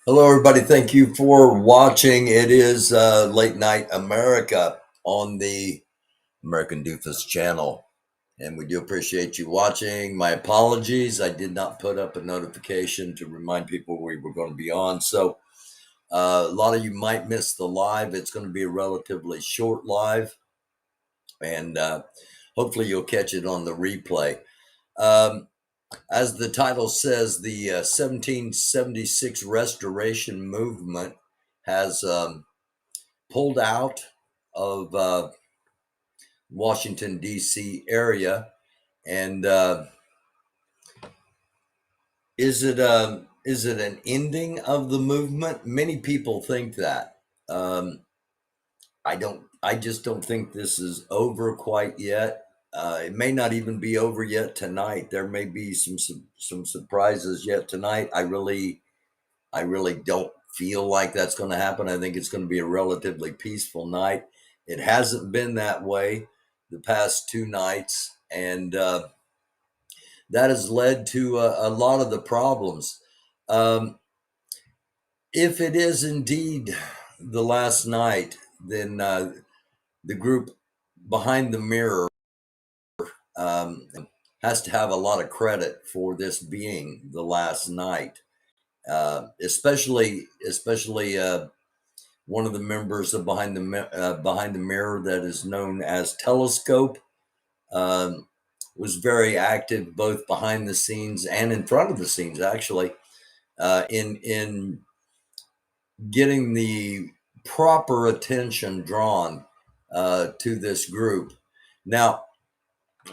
Hello, everybody. Thank you for watching. It is Late Night America on the American Doofus channel. And we do appreciate you watching. My apologies. I did not put up a notification to remind people we were going to be on. So a lot of you might miss the live. It's going to be a relatively short live. And hopefully you'll catch it on the replay. Um, as the title says, the 1776 restoration movement has pulled out of Washington, D.C. area. And is it an ending of the movement? Many people think that. Um, I just don't think this is over quite yet. It may not even be over yet tonight. There may be some surprises yet tonight. I really don't feel like that's going to happen. I think it's going to be a relatively peaceful night. It hasn't been that way the past two nights, and that has led to a lot of the problems. Um, if it is indeed the last night, then the group behind the mirror um, has to have a lot of credit for this being the last night, especially one of the members of behind the mirror that is known as Telescope um, was very active both behind the scenes and in front of the scenes, actually, in getting the proper attention drawn to this group. Now,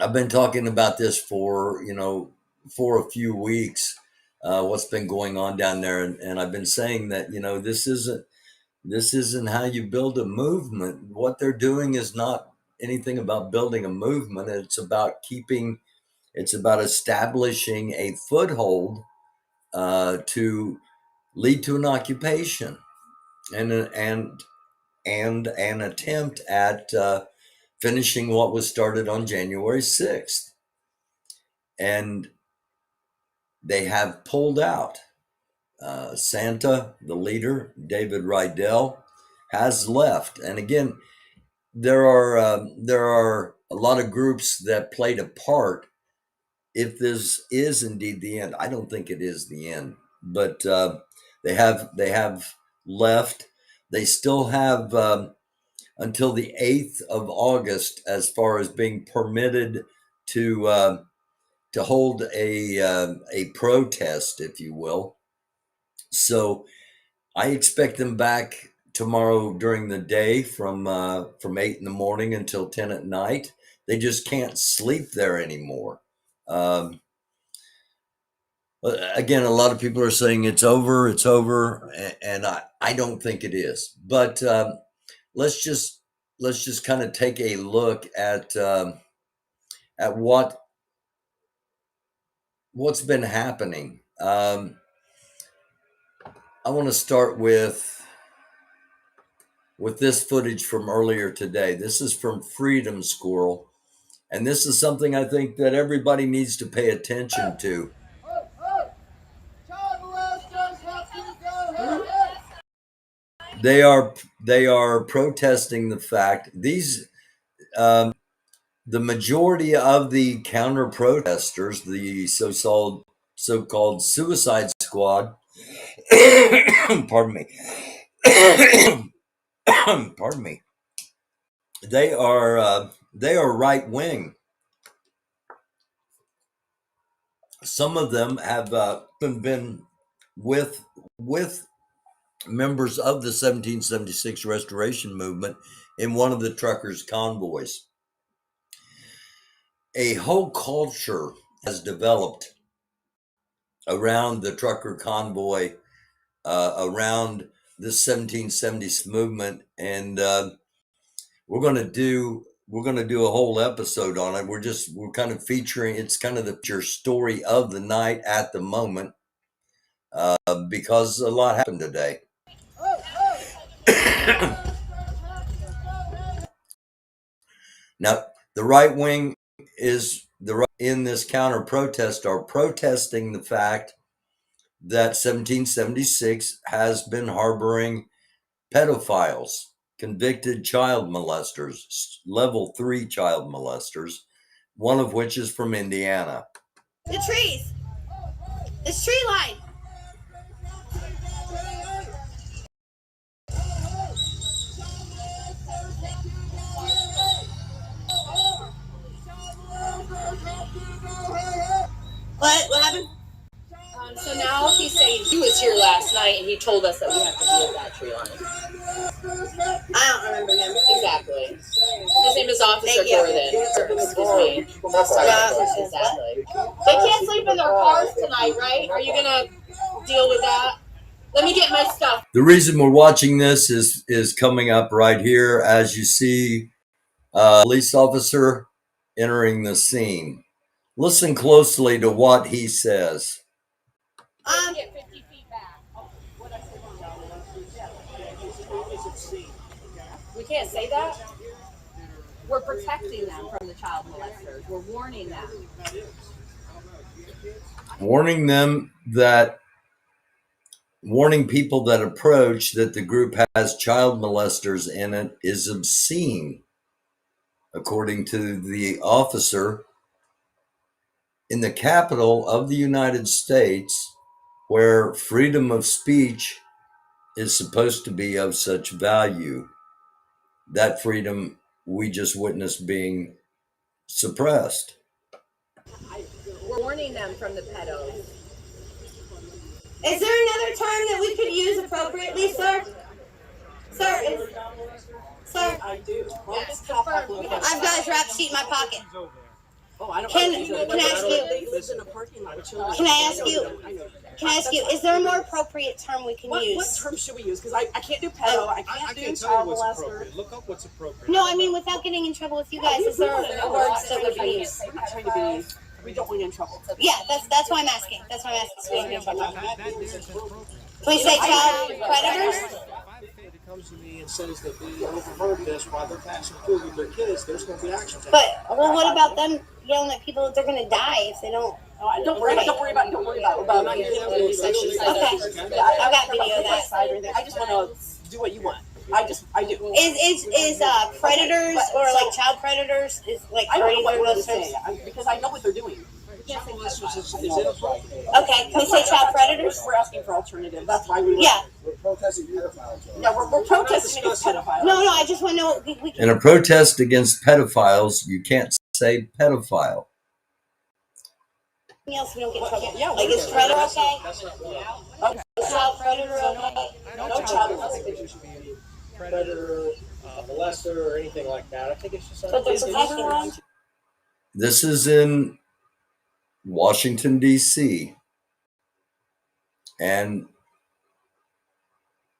I've been talking about this for a few weeks. What's been going on down there, and I've been saying that this isn't how you build a movement. What they're doing is not anything about building a movement. It's about establishing a foothold to lead to an occupation and an attempt at finishing what was started on January 6th. And they have pulled out. Santa, the leader, David Rydell, has left. And again, there are a lot of groups that played a part. If this is indeed the end, I don't think it is the end, but they have left. They still have until the 8th of August as far as being permitted to hold a protest, if you will. So I expect them back tomorrow during the day from 8 in the morning until 10 at night. They just can't sleep there anymore. Um, again, a lot of people are saying it's over, and I don't think it is. But let's just let's just kind of take a look at what's been happening. I want to start with this footage from earlier today. This is from Freedom Squirrel, and this is something I think that everybody needs to pay attention to. They are protesting the fact the majority of the counter protesters, the so-called Suicide Squad, pardon me, pardon me, they are right wing. Some of them have been with members of the 1776 Restoration Movement in one of the truckers' convoys. A whole culture has developed around the trucker convoy, around the 1776 movement, and we're going to do a whole episode on it. We're kind of featuring. It's kind of the picture story of the night at the moment, because a lot happened today. Now, the right wing in this counter protest are protesting the fact that 1776 has been harboring pedophiles, convicted child molesters, level 3 child molesters, one of which is from Indiana. The trees. This tree line. What happened? So now he's saying he was here last night and he told us that we have to deal with that tree line. I don't remember him. Exactly. His name is Officer Jordan. Excuse me. Exactly. They can't sleep in their cars tonight, right? Are you going to deal with that? Let me get my stuff. The reason we're watching this is coming up right here as you see a police officer entering the scene. Listen closely to what he says. Get 50 feet back. We can't say that. We're protecting them from the child molesters. We're warning them. Warning people that approach that the group has child molesters in it is obscene, according to the officer in the capital of the United States, where freedom of speech is supposed to be of such value. That freedom we just witnessed being suppressed. We're warning them from the pedos. Is there another term that we could use appropriately, sir? Sir, I do. Yes, I've got his rap sheet in my pocket. Oh, I don't. Can I ask you? They live in a parking lot with children. Can I ask you? Is there a more appropriate term we can What use? term should we use? Because I can't do pedo. I can't do child molester. Look up what's appropriate. No, I mean without getting in trouble with you guys. Is there words that we can use? I'm not trying to be. We don't want to get in trouble. Yeah, that's why I'm asking. That's why I'm asking. So we don't get in trouble. That there is appropriate. Can we say child predators? If it comes to me and says that they overheard this while they're passing food with their kids, there's going to be action taken. But what about them yelling at people that they're going to die if they don't? Don't worry about. Okay, I've got video of that. I just want to do what you want. I do. Is predators or like child predators is like I don't know what are we're those saying terms? because I know what they're doing. Child molesters is inappropriate. Okay, can we say child predators? We're asking for alternative. That's why we. Yeah. We're protesting pedophiles. Yeah, we're protesting against pedophiles. No, I just want to know we can. In a protest against pedophiles, you can't say pedophile. Anything else we don't get in trouble. Yeah, Like is predator okay? Okay. Is child predator okay? No child molester should be any predator, molester, or anything like that. I think it's just. But they're protecting them. This is in Washington, D.C., and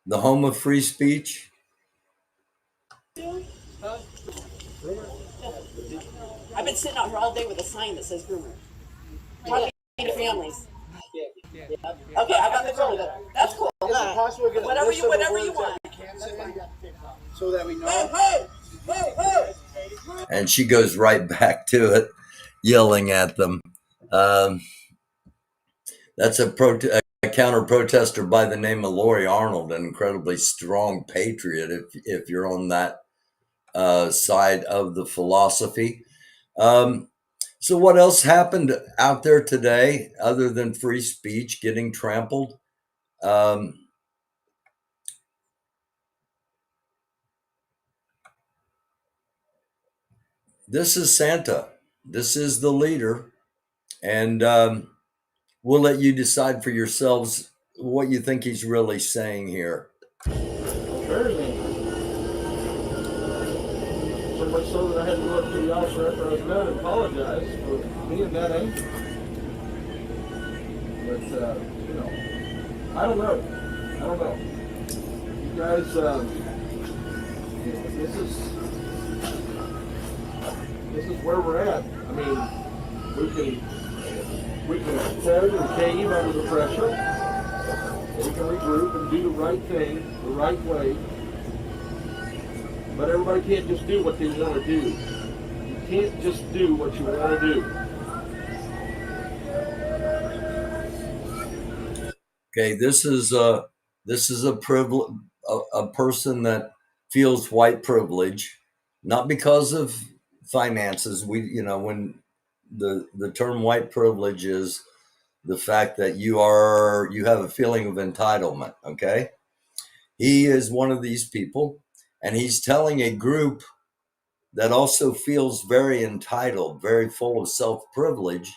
the home of free speech. I've been sitting out here all day with a sign that says groomer. Talking to families. Okay, I got the groomer there. That's cool. Is it possible to get a Whatever list you of the want. words that we can't say, so that we know? Hey! And she goes right back to it, yelling at them. That's a counter-protester by the name of Lori Arnold, an incredibly strong patriot if you're on that side of the philosophy. So what else happened out there today other than free speech getting trampled? This is Santa. This is the leader. And we'll let you decide for yourselves what you think he's really saying here. Very mean. So much so that I had to go up to the officer after I was done and apologize for being that angry. But, I don't know. You guys, this is where we're at. I mean, we can fold and cave under the pressure. We can regroup and do the right thing, the right way. But everybody can't just do what they want to do. You can't just do what you want to do. Okay, this is a privilege, a person that feels white privilege, not because of finances. When the term white privilege is the fact that you have a feeling of entitlement. Okay, he is one of these people, and he's telling a group that also feels very entitled, very full of self privilege,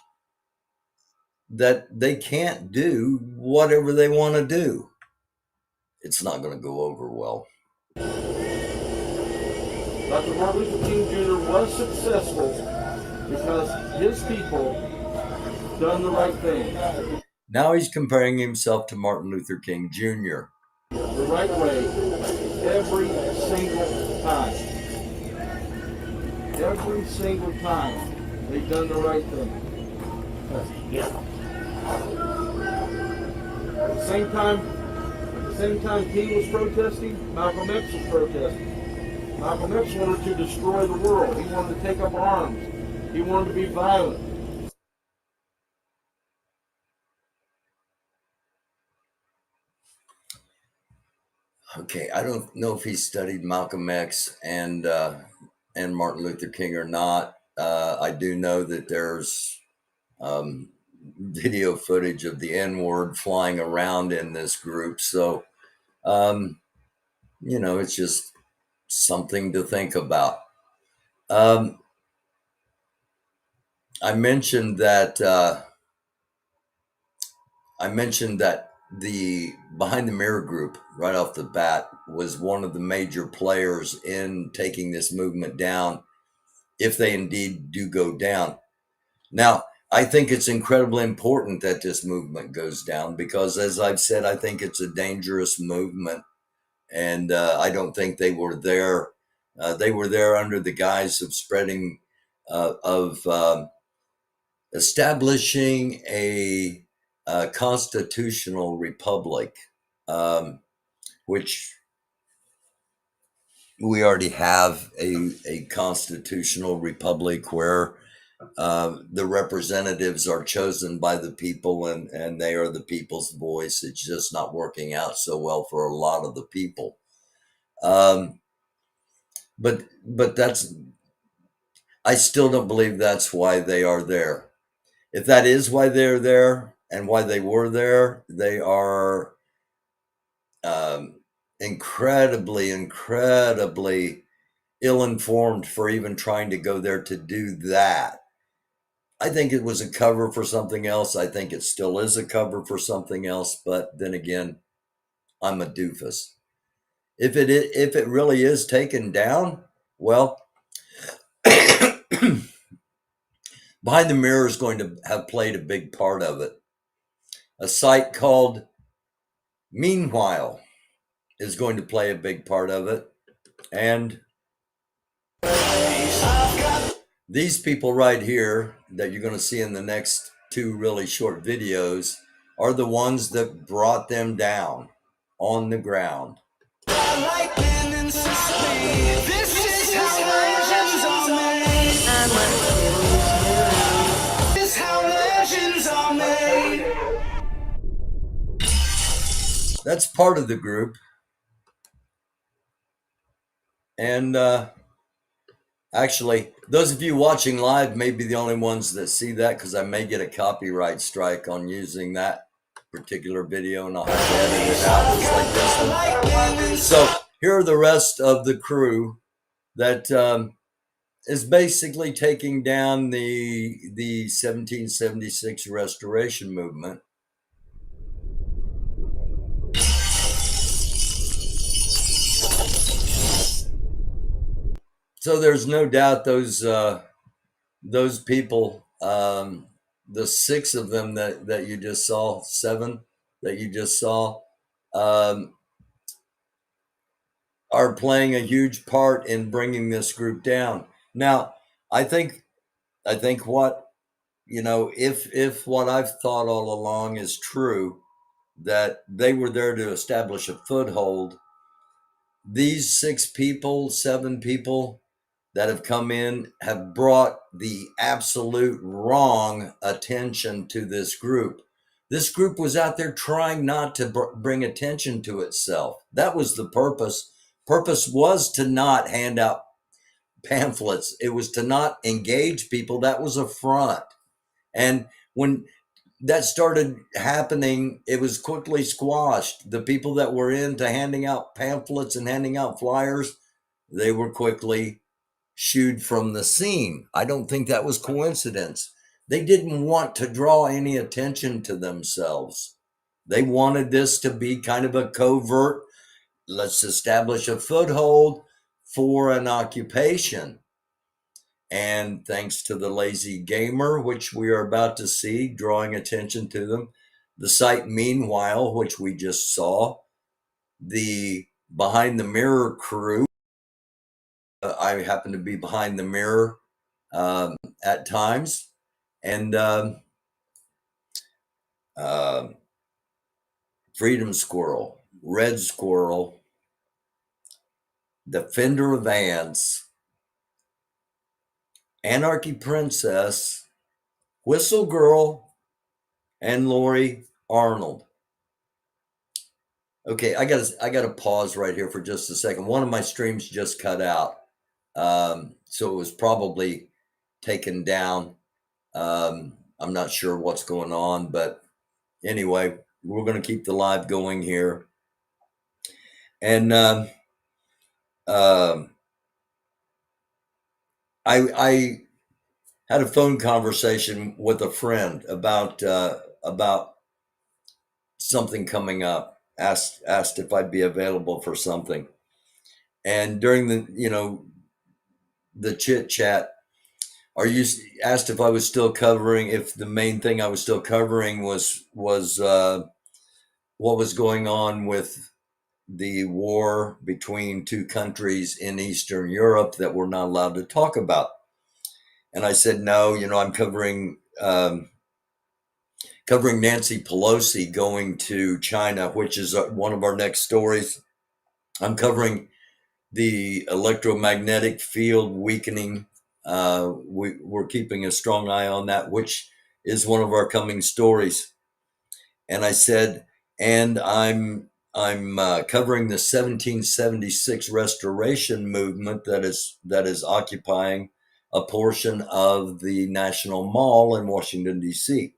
that they can't do whatever they want to do. It's not going to go over well. Dr. Martin Luther King Jr. was successful because his people done the right thing. Now he's comparing himself to Martin Luther King Jr. The right way every single time. Every single time they've done the right thing. At the same time King was protesting, Malcolm X was protesting. Malcolm X wanted to destroy the world. He wanted to take up arms. He wanted to be violent. Okay, I don't know if he studied Malcolm X and Martin Luther King or not. I do know that there's video footage of the N-word flying around in this group. So, it's just something to think about. I mentioned that the Behind the Mirror group, right off the bat, was one of the major players in taking this movement down, if they indeed do go down. Now, I think it's incredibly important that this movement goes down because, as I've said, I think it's a dangerous movement, and I don't think they were there. They were there under the guise of spreading, of establishing a constitutional republic, which we already have a constitutional republic where the representatives are chosen by the people, and they are the people's voice. It's just not working out so well for a lot of the people. But I still don't believe that's why they are there. If that is why they're there and why they were there, they are incredibly ill-informed for even trying to go there to do that. I think it was a cover for something else. I think it still is a cover for something else. But then again, I'm a doofus. If it really is taken down, well, Behind the Mirror is going to have played a big part of it. A site called Meanwhile is going to play a big part of it. And these people right here that you're going to see in the next two really short videos are the ones that brought them down on the ground. That's part of the group. And actually, those of you watching live may be the only ones that see that, because I may get a copyright strike on using that particular video, and I'll have to edit it out just like this one. So here are the rest of the crew that is basically taking down the 1776 restoration movement. So there's no doubt those people, the six of them that you just saw, seven that you just saw, are playing a huge part in bringing this group down. Now, I think what, if what I've thought all along is true, that they were there to establish a foothold, these seven people that have come in have brought the absolute wrong attention to this group. This group was out there trying not to bring attention to itself. That was the purpose. Purpose was to not hand out pamphlets. It was to not engage people. That was a front. And when that started happening, it was quickly squashed. The people that were into handing out pamphlets and handing out flyers, they were quickly shooed from the scene. I don't think that was coincidence. They didn't want to draw any attention to themselves. They wanted this to be kind of a covert, let's establish a foothold for an occupation. And thanks to the lazy gamer, which we are about to see, drawing attention to them, the site Meanwhile, which we just saw, the Behind the Mirror crew. I happen to be behind the mirror at times. And Freedom Squirrel, Red Squirrel, Defender of Ants, Anarchy Princess, Whistle Girl, and Lori Arnold. Okay, I gotta pause right here for just a second. One of my streams just cut out, so it was probably taken down. I'm not sure what's going on, but anyway, we're going to keep the live going here. And I had a phone conversation with a friend about something coming up. Asked if I'd be available for something, and during the chit chat, asked if I was still covering, if the main thing I was still covering was what was going on with the war between two countries in Eastern Europe that we're not allowed to talk about. And I said, no, I'm covering Nancy Pelosi going to China, which is one of our next stories. I'm covering the electromagnetic field weakening. We're keeping a strong eye on that, which is one of our coming stories. And I said, and I'm covering the 1776 restoration movement that is occupying a portion of the National Mall in Washington, D.C.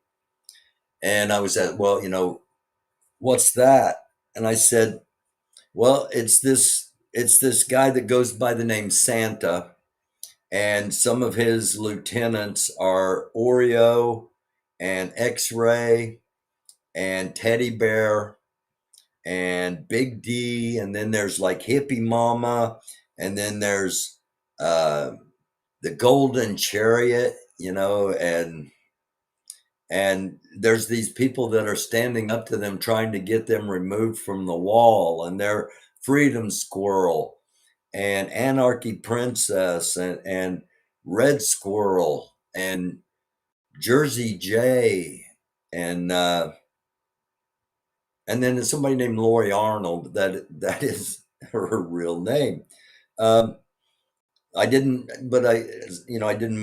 And I was at, well, what's that? And I said, well, it's this guy that goes by the name Santa, and some of his lieutenants are Oreo and X-Ray and Teddy Bear and Big D, and then there's like Hippie Mama, and then there's the Golden Chariot, and there's these people that are standing up to them, trying to get them removed from the wall, and they're Freedom Squirrel and Anarchy Princess and Red Squirrel and Jersey J and then there's somebody named Lori Arnold. That is her real name. I didn't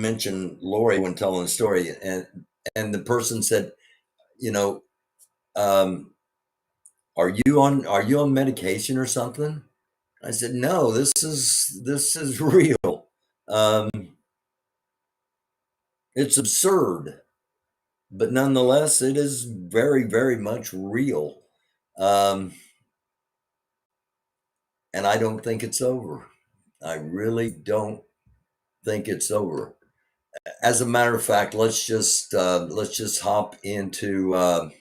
mention Lori when telling the story, and the person said, are you on medication or something? I said, no, this is real. It's absurd, but nonetheless, it is very, very much real. And I don't think it's over. I really don't think it's over. As a matter of fact, let's just hop into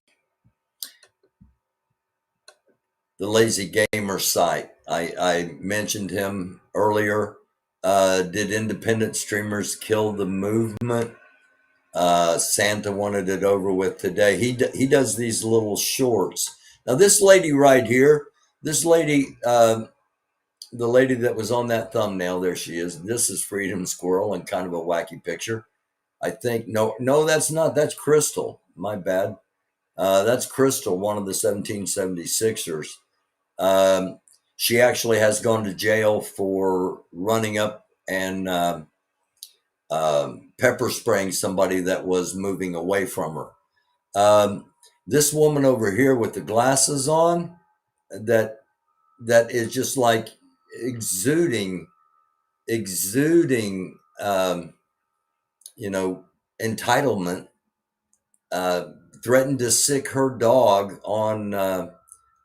the Lazy Gamer site. I mentioned him earlier. Did independent streamers kill the movement? Santa wanted it over with today. He does these little shorts. Now this lady right here, the lady that was on that thumbnail, there she is. This is Freedom Squirrel in kind of a wacky picture. I think, no, that's not. That's Crystal. My bad. That's Crystal, one of the 1776ers. She actually has gone to jail for running up and pepper spraying somebody that was moving away from her. This woman over here with the glasses on, that is just like exuding, exuding, entitlement, threatened to sick her dog on a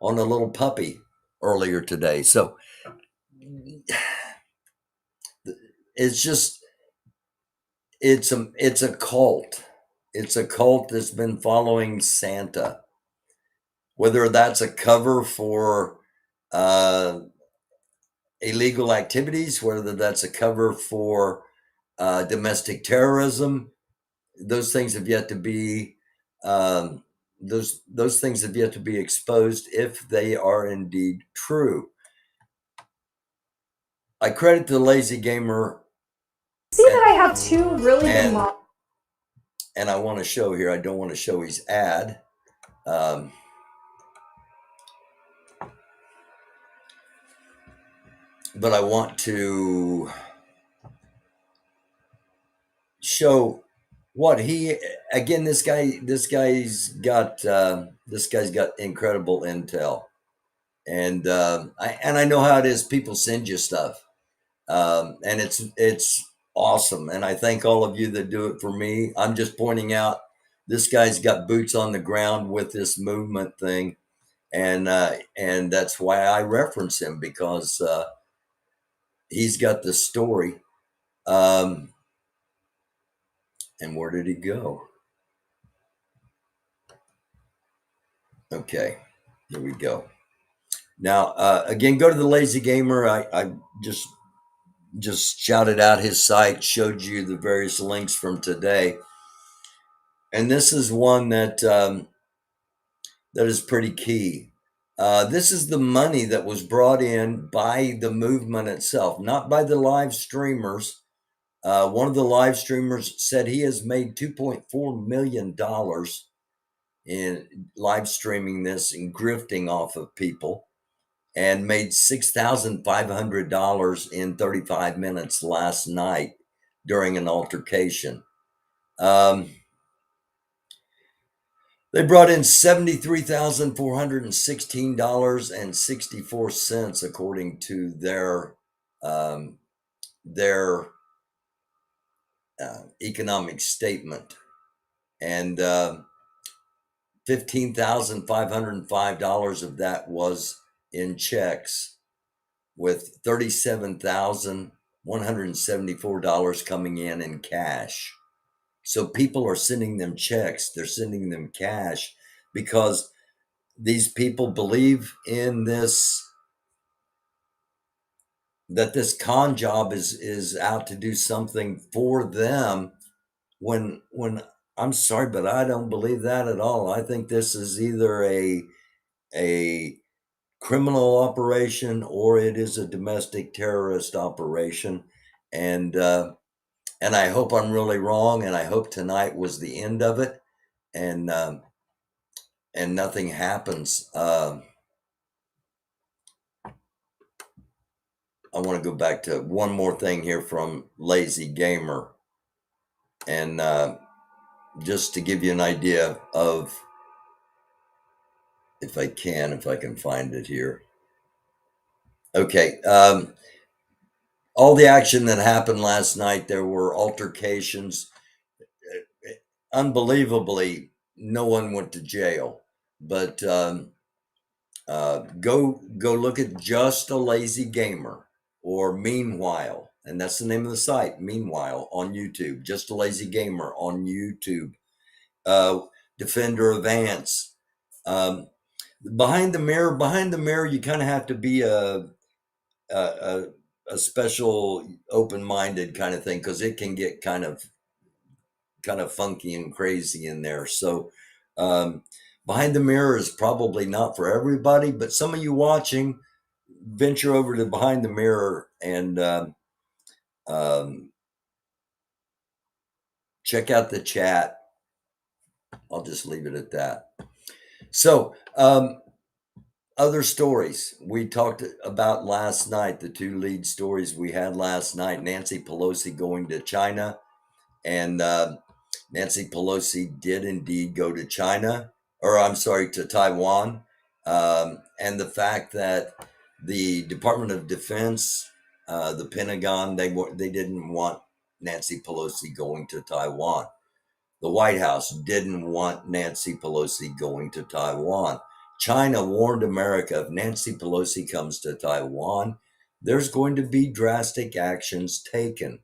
little puppy earlier today. So it's just it's a cult. It's a cult that's been following Santa. Whether that's a cover for illegal activities, whether that's a cover for domestic terrorism, those things have yet to be those things have yet to be exposed if they are indeed true. I credit the lazy gamer. See that I have two really good models. And I want to show here. I don't want to show his ad. But I want to show what he again. This guy's got incredible intel, and I know how it is. People send you stuff, and it's awesome. And I thank all of you that do it for me. I'm just pointing out this guy's got boots on the ground with this movement thing, and that's why I reference him, because he's got the story. And where did he go? Okay, here we go. Now, again, go to the Lazy Gamer. I just shouted out his site, showed you the various links from today. And this is one that that is pretty key. This is the money that was brought in by the movement itself, not by the live streamers. One of the live streamers said he has made $2.4 million in live streaming this and grifting off of people, and made $6,500 in 35 minutes last night during an altercation. They brought in $73,416.64 according to their economic statement, and $15,505 of that was in checks, with $37,174 coming in cash. So people are sending them checks, they're sending them cash, because these people believe in this, that this con job is out to do something for them, when I'm sorry, but I don't believe that at all. I think this is either a criminal operation or it is a domestic terrorist operation, and I hope I'm really wrong, and I hope tonight was the end of it, and nothing happens. I want to go back to one more thing here from Lazy Gamer, and just to give you an idea of, if I can find it here. Okay. All the action that happened last night, there were altercations. Unbelievably, no one went to jail, but go look at Just a Lazy Gamer, or Meanwhile, and that's the name of the site, Meanwhile, on YouTube. Just a Lazy Gamer on YouTube. Defender of Ants. Behind the mirror, you kind of have to be a special, open-minded kind of thing, because it can get kind of funky and crazy in there. So Behind the Mirror is probably not for everybody, but some of you watching, venture over to Behind the Mirror and check out the chat. I'll just leave it at that. So other stories we talked about last night, the two lead stories we had last night: Nancy Pelosi going to China, and Nancy Pelosi did indeed go to China. or I'm sorry, to Taiwan, and the fact that the Department of Defense, the Pentagon, they didn't want Nancy Pelosi going to Taiwan. The White House didn't want Nancy Pelosi going to Taiwan. China warned America if Nancy Pelosi comes to Taiwan, there's going to be drastic actions taken.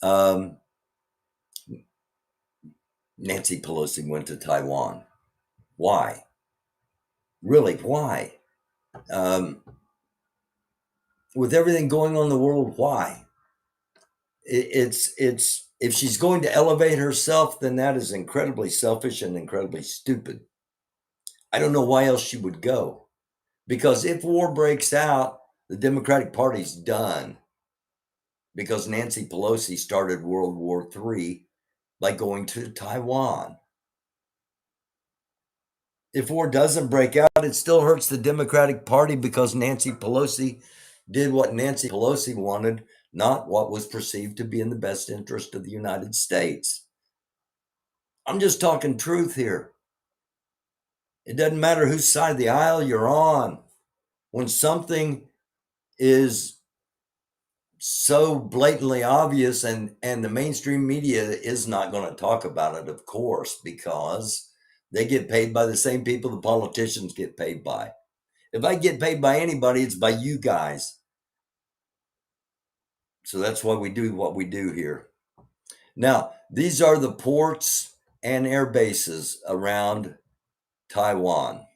Nancy Pelosi went to Taiwan. Why? Really, why? With everything going on in the world, why? It's if she's going to elevate herself, then that is incredibly selfish and incredibly stupid. I don't know why else she would go. Because if war breaks out, the Democratic Party's done. Because Nancy Pelosi started World War III by going to Taiwan. If war doesn't break out, it still hurts the Democratic Party because Nancy Pelosi did what Nancy Pelosi wanted, not what was perceived to be in the best interest of the United States. I'm just talking truth here. It doesn't matter whose side of the aisle you're on. When something is so blatantly obvious and the mainstream media is not going to talk about it, of course, because they get paid by the same people the politicians get paid by. If I get paid by anybody, it's by you guys. So that's why we do what we do here. Now, these are the ports and air bases around Taiwan.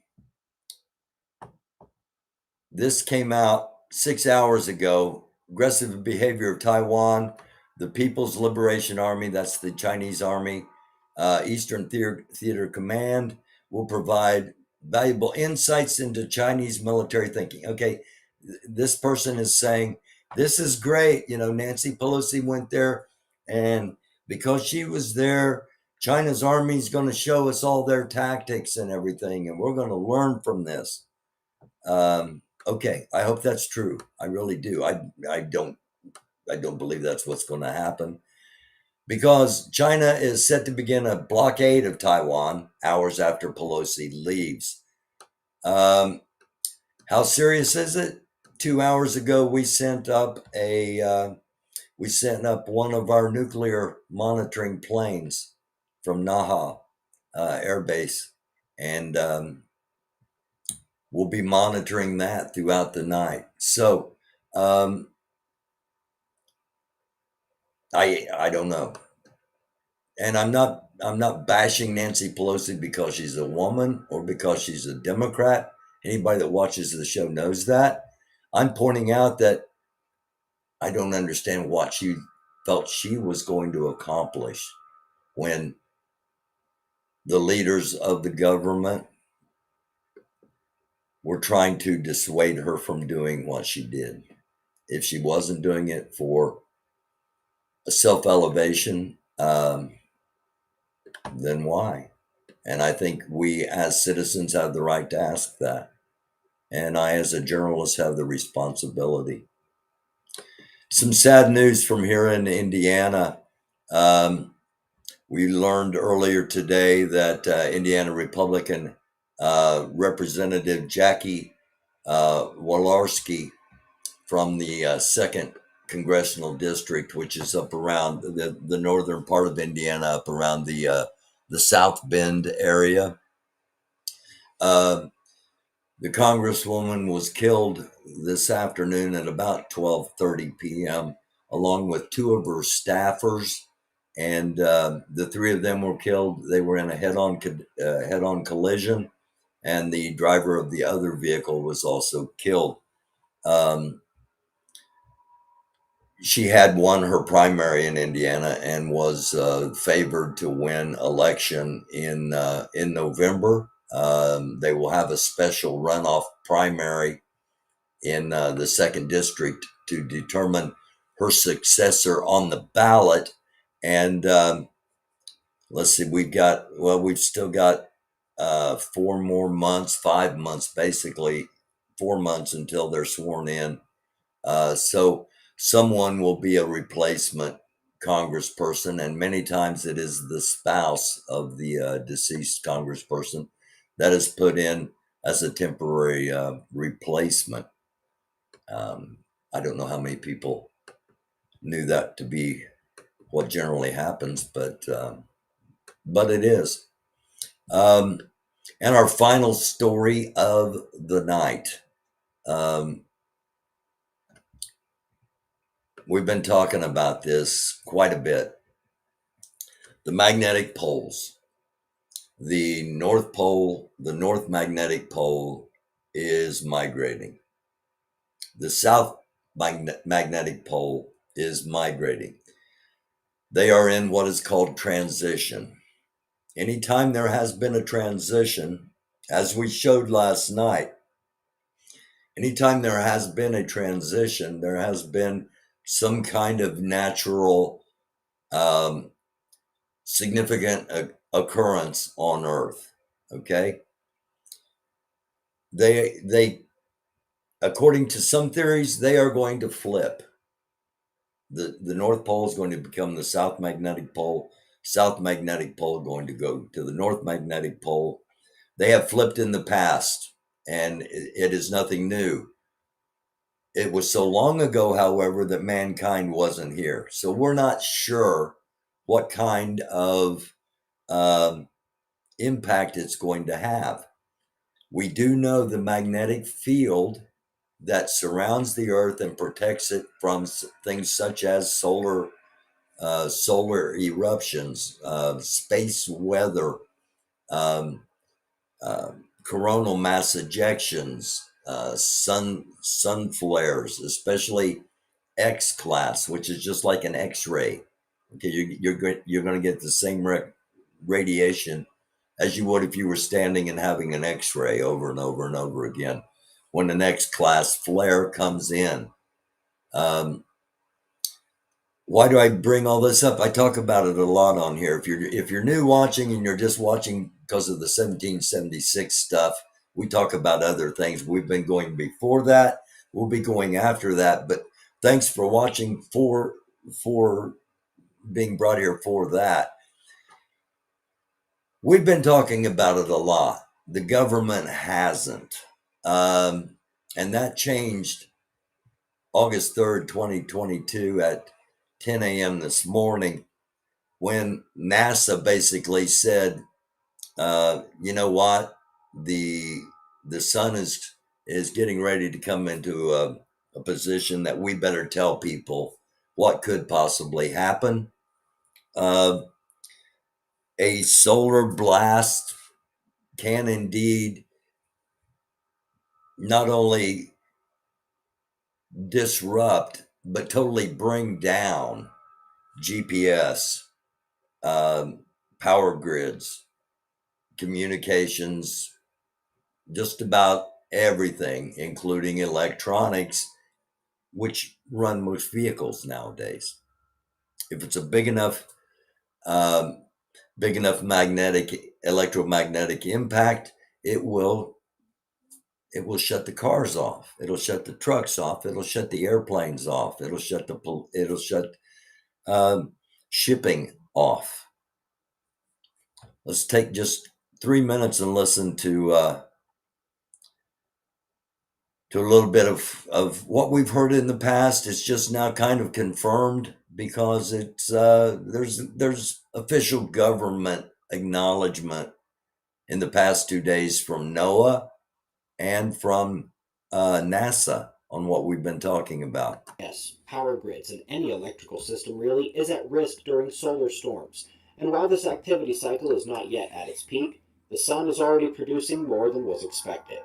This came out 6 hours ago. Aggressive behavior of Taiwan, the People's Liberation Army, that's the Chinese Army, Eastern Theater Command, will provide valuable insights into Chinese military thinking. Okay, this person is saying, this is great. You know, Nancy Pelosi went there, and because she was there, China's army is going to show us all their tactics and everything, and we're going to learn from this. Okay, I hope that's true. I really do. I don't believe that's what's going to happen, because China is set to begin a blockade of Taiwan hours after Pelosi leaves. How serious is it? 2 hours ago, we sent up one of our nuclear monitoring planes from Naha Air Base, and we'll be monitoring that throughout the night. So I don't know. And I'm not bashing Nancy Pelosi because she's a woman or because she's a Democrat. Anybody that watches the show knows that. I'm pointing out that I don't understand what she felt she was going to accomplish when the leaders of the government were trying to dissuade her from doing what she did. If she wasn't doing it for a self-elevation, then why? And I think we as citizens have the right to ask that. And I, as a journalist, have the responsibility. Some sad news from here in Indiana. We learned earlier today that Indiana Republican Representative Jackie Walorski from the 2nd Congressional District, which is up around the northern part of Indiana, up around the South Bend area. The Congresswoman was killed this afternoon at about 12:30 p.m., along with 2 of her staffers, and the 3 of them were killed. They were in a head-on collision, and the driver of the other vehicle was also killed. She had won her primary in Indiana and was favored to win election in November. They will have a special runoff primary in the 2nd district to determine her successor on the ballot. And let's see, we've still got 4 more months, 5 months, basically 4 months until they're sworn in. So someone will be a replacement congressperson, and many times it is the spouse of the deceased congressperson. that is put in as a temporary replacement. I don't know how many people knew that to be what generally happens, but it is. And our final story of the night. We've been talking about this quite a bit. The magnetic poles. The North Pole, the North Magnetic Pole is migrating. The South Magnetic Pole is migrating. They are in what is called transition. Anytime there has been a transition, as we showed last night, anytime there has been a transition, there has been some kind of natural significant occurrence on Earth. Okay? They according to some theories, they are going to flip. The North Pole is going to become the South Magnetic Pole. South Magnetic Pole going to go to the North Magnetic Pole. They have flipped in the past, and it is nothing new. It was so long ago, however, that mankind wasn't here. So we're not sure what kind of impact it's going to have. We do know the magnetic field that surrounds the Earth and protects it from things such as solar eruptions, space weather, um, coronal mass ejections, sun flares, especially X class, which is just like an X-ray. Okay, you're going to get the same radiation as you would if you were standing and having an X-ray over and over and over again. When the next class flare comes in, why do I bring all this up? I talk about it a lot on here. If you're new watching and you're just watching because of the 1776 stuff, we talk about other things. We've been going before that. We'll be going after that. But thanks for watching for being brought here for that. We've been talking about it a lot. The government hasn't. And that changed August 3rd, 2022 at 10 a.m. this morning when NASA basically said, you know what, the sun is getting ready to come into a position that we better tell people what could possibly happen. A solar blast can indeed not only disrupt but totally bring down GPS, power grids, communications, just about everything, including electronics, which run most vehicles nowadays. If it's a big enough electromagnetic impact, it will shut the cars off. It'll shut the trucks off. It'll shut the airplanes off. It'll shut shipping off. Let's take just 3 minutes and listen to a little bit of what we've heard in the past. It's just now kind of confirmed because it's there's official government acknowledgement in the past 2 days from NOAA and from NASA on what we've been talking about. Yes, power grids and any electrical system really is at risk during solar storms. And while this activity cycle is not yet at its peak, the sun is already producing more than was expected.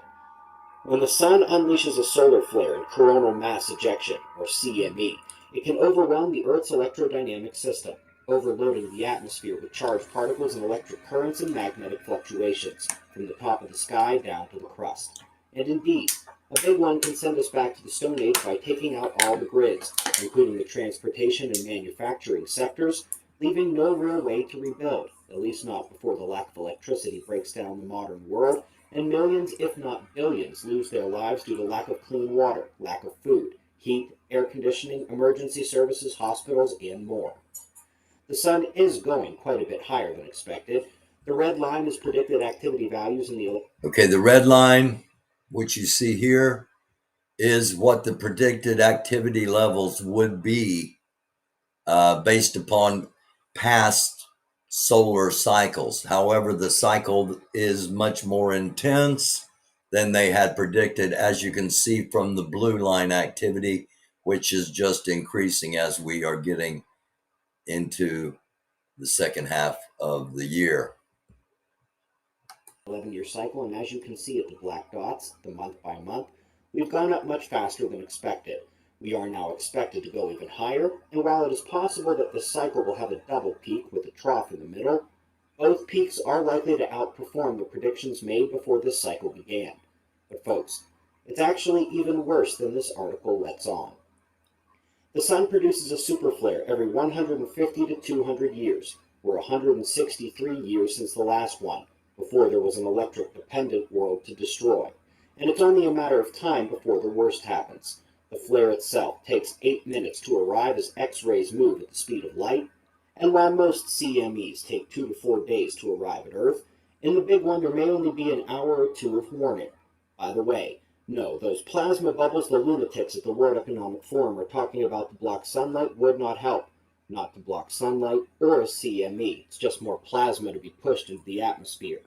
When the sun unleashes a solar flare in coronal mass ejection, or CME, it can overwhelm the Earth's electrodynamic system, overloading the atmosphere with charged particles and electric currents and magnetic fluctuations, from the top of the sky down to the crust. And indeed, a big one can send us back to the Stone Age by taking out all the grids, including the transportation and manufacturing sectors, leaving no real way to rebuild, at least not before the lack of electricity breaks down the modern world, and millions, if not billions, lose their lives due to lack of clean water, lack of food, heat, air conditioning, emergency services, hospitals, and more. The sun is going quite a bit higher than expected, The red line is predicted activity values in the Okay, the red line, which you see here, is what the predicted activity levels would be based upon past solar cycles. However, the cycle is much more intense than they had predicted, as you can see from the blue line activity, which is just increasing as we are getting into the second half of the year. 11-year cycle, and as you can see at the black dots, the month by month, we've gone up much faster than expected. We are now expected to go even higher, and while it is possible that this cycle will have a double peak with a trough in the middle, both peaks are likely to outperform the predictions made before this cycle began. But folks, it's actually even worse than this article lets on. The sun produces a superflare every 150 to 200 years, or 163 years since the last one, before there was an electric-dependent world to destroy. And it's only a matter of time before the worst happens. The flare itself takes 8 minutes to arrive as X-rays move at the speed of light, and while most CMEs take 2 to 4 days to arrive at Earth, in the big one there may only be an hour or two of warning. By the way, no, those plasma bubbles the lunatics at the World Economic Forum are talking about to block sunlight would not help. Not to block sunlight or a CME. It's just more plasma to be pushed into the atmosphere.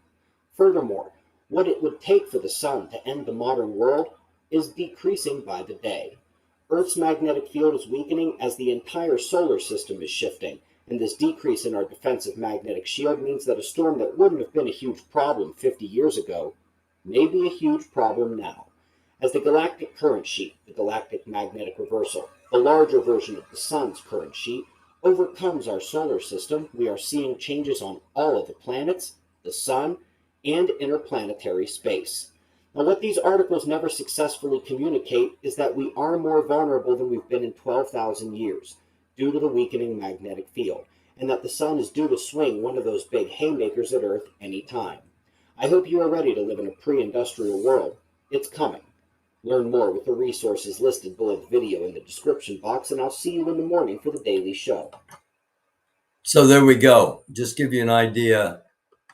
Furthermore, what it would take for the sun to end the modern world is decreasing by the day. Earth's magnetic field is weakening as the entire solar system is shifting, and this decrease in our defensive magnetic shield means that a storm that wouldn't have been a huge problem 50 years ago may be a huge problem now. As the galactic current sheet, the galactic magnetic reversal, the larger version of the sun's current sheet, overcomes our solar system, we are seeing changes on all of the planets, the sun, and interplanetary space. Now, what these articles never successfully communicate is that we are more vulnerable than we've been in 12,000 years due to the weakening magnetic field, and that the sun is due to swing one of those big haymakers at Earth any time. I hope you are ready to live in a pre-industrial world. It's coming. Learn more with the resources listed below the video in the description box, and I'll see you in the morning for the daily show. So there we go. Just give you an idea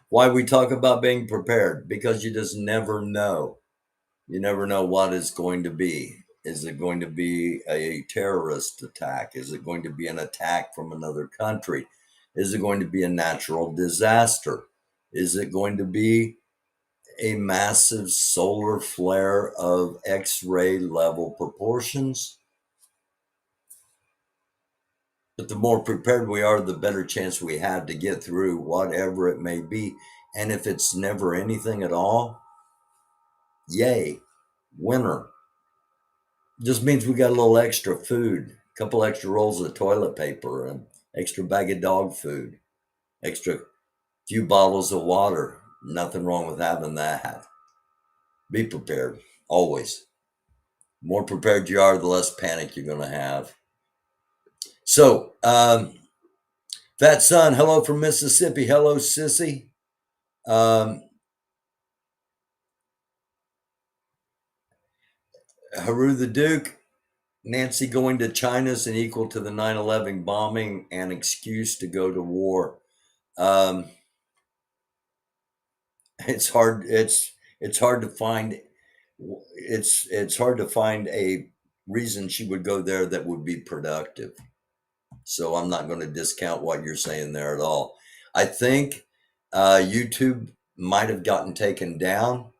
why we talk about being prepared, because you just never know. You never know what it's going to be. Is it going to be a terrorist attack? Is it going to be an attack from another country? Is it going to be a natural disaster? Is it going to be a massive solar flare of X-ray level proportions? But the more prepared we are, the better chance we have to get through whatever it may be. And if it's never anything at all, yay, winner. Just means we got a little extra food, a couple extra rolls of toilet paper, an extra bag of dog food, extra few bottles of water. Nothing wrong with having that. Be prepared, always. The more prepared you are, the less panic you're going to have. So, Fat Son, hello from Mississippi. Hello, Sissy. Haru the Duke, Nancy going to China is an equal to the 9/11 bombing and excuse to go to war. It's hard. It's hard to find. It's hard to find a reason she would go there that would be productive. So I'm not going to discount what you're saying there at all. I think YouTube might have gotten taken down,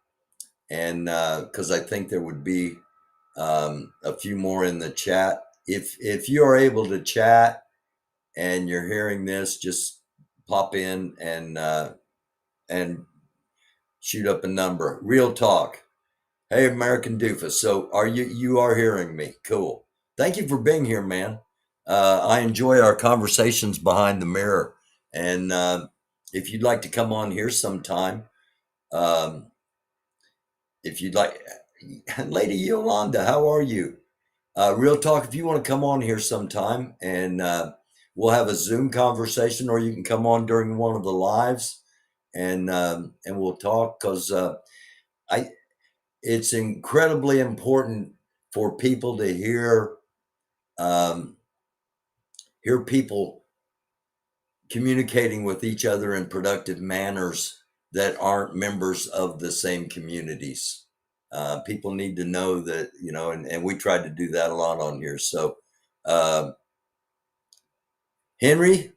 and because I think there would be a few more in the chat. If you are able to chat and you're hearing this, just pop in and shoot up a number. Real talk. Hey, American Doofus. So you are hearing me? Cool. Thank you for being here, man. I enjoy our conversations behind the mirror, and if you'd like to come on here sometime, if you'd like, Lady Yolanda, how are you? Real talk, if you want to come on here sometime and we'll have a Zoom conversation, or you can come on during one of the lives and we'll talk, because it's incredibly important for people to hear people communicating with each other in productive manners that aren't members of the same communities. People need to know that, and we tried to do that a lot on here. So, Henry,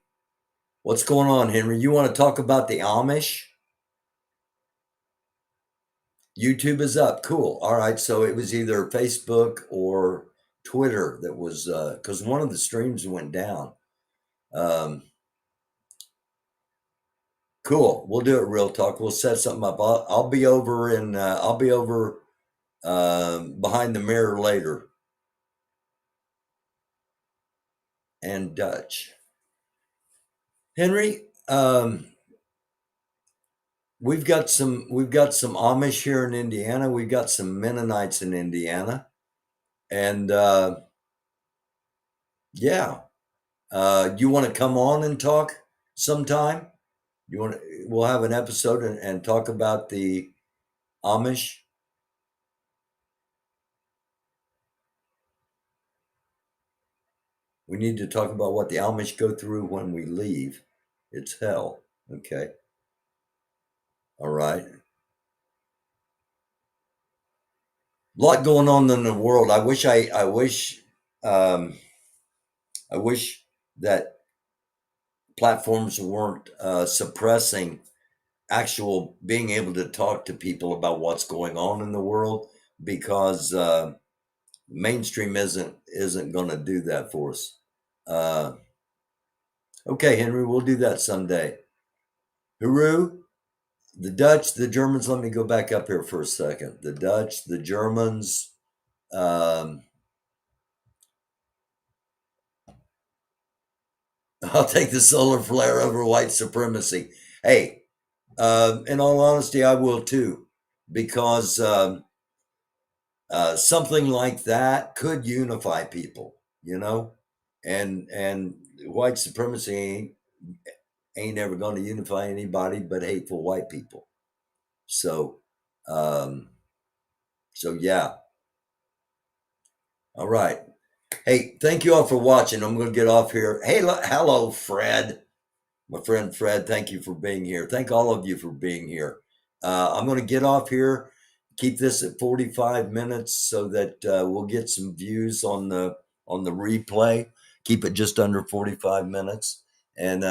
what's going on, Henry? You want to talk about the Amish? YouTube is up. Cool. All right. So it was either Facebook or Twitter that was, because one of the streams went down. Cool. We'll do it real talk. We'll set something up. I'll be over behind the mirror later. And Dutch. Henry, we've got some Amish here in Indiana. We've got some Mennonites in Indiana. And yeah. You want to come on and talk sometime? We'll have an episode and talk about the Amish. We need to talk about what the Amish go through when we leave. It's hell. Okay. All right. A lot going on in the world. I wish that platforms weren't suppressing actual being able to talk to people about what's going on in the world, because mainstream isn't going to do that for us. Okay, Henry, we'll do that someday. Huru, the Dutch, the Germans. Let me go back up here for a second. The Dutch, the Germans. I'll take the solar flare over white supremacy. Hey, in all honesty, I will too, because something like that could unify people, and white supremacy ain't ever going to unify anybody but hateful white people. So yeah. All right. Hey, thank you all for watching. I'm going to get off here. Hey, hello, Fred. My friend Fred, thank you for being here. Thank all of you for being here. I'm going to get off here, keep this at 45 minutes so that we'll get some views on the replay. Keep it just under 45 minutes. And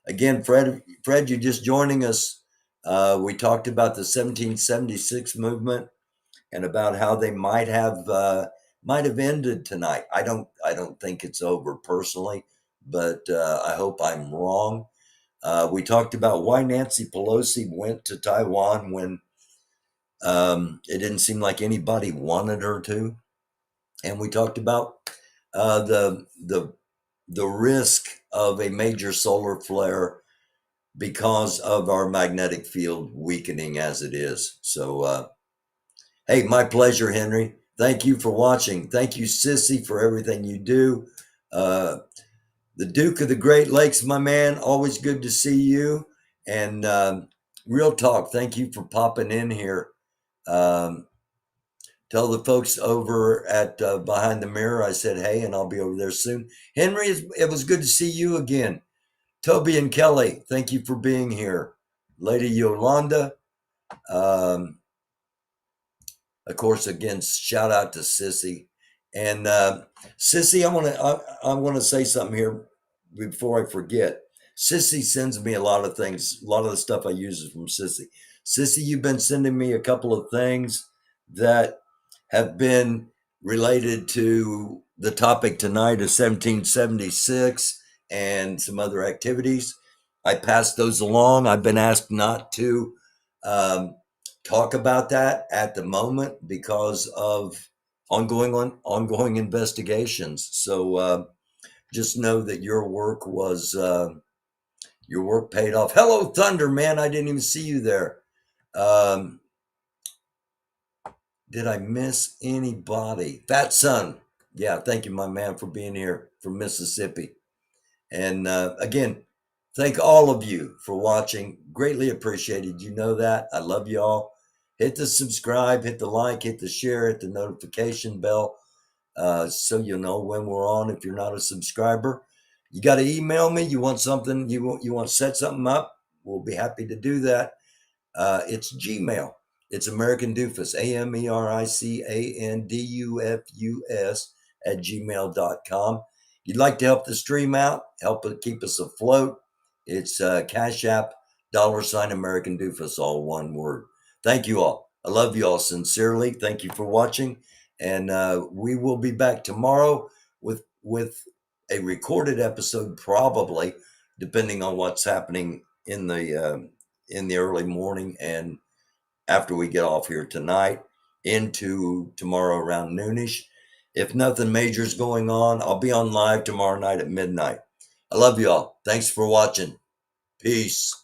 again, Fred, you're just joining us. We talked about the 1776 movement and about how they might have ended tonight. I don't think it's over personally, but I hope I'm wrong. We talked about why Nancy Pelosi went to Taiwan when it didn't seem like anybody wanted her to, and we talked about the risk of a major solar flare because of our magnetic field weakening as it is. So, hey, my pleasure, Henry. Thank you for watching. Thank you, Sissy, for everything you do. The Duke of the Great Lakes, my man, always good to see you. And real talk, thank you for popping in here. Tell the folks over at Behind the Mirror I said hey, and I'll be over there soon. Henry, it was good to see you again. Toby and Kelly, thank you for being here. Lady Yolanda, of course, again, shout out to Sissy. And Sissy, I want to say something here before I forget. Sissy sends me a lot of things. A lot of the stuff I use is from Sissy. Sissy, you've been sending me a couple of things that have been related to the topic tonight of 1776 and some other activities. I passed those along. I've been asked not to talk about that at the moment because of ongoing investigations. So just know that your work paid off. Hello, Thunder, man. I didn't even see you there. Did I miss anybody? Fat Son. Yeah, thank you, my man, for being here from Mississippi. And again, thank all of you for watching. Greatly appreciated. You know that. I love you all. Hit the subscribe, hit the like, hit the share, hit the notification bell so you'll know when we're on if you're not a subscriber. You got to email me. You want something? You want to set something up? We'll be happy to do that. It's Gmail. It's American Doofus, AmericanDufus @gmail.com. You'd like to help the stream out, help it keep us afloat. It's Cashapp $American Doofus, all one word. Thank you all. I love you all sincerely. Thank you for watching, and we will be back tomorrow with a recorded episode, probably, depending on what's happening in the early morning and after we get off here tonight into tomorrow around noonish. If nothing major is going on, I'll be on live tomorrow night at midnight. I love you all. Thanks for watching. Peace.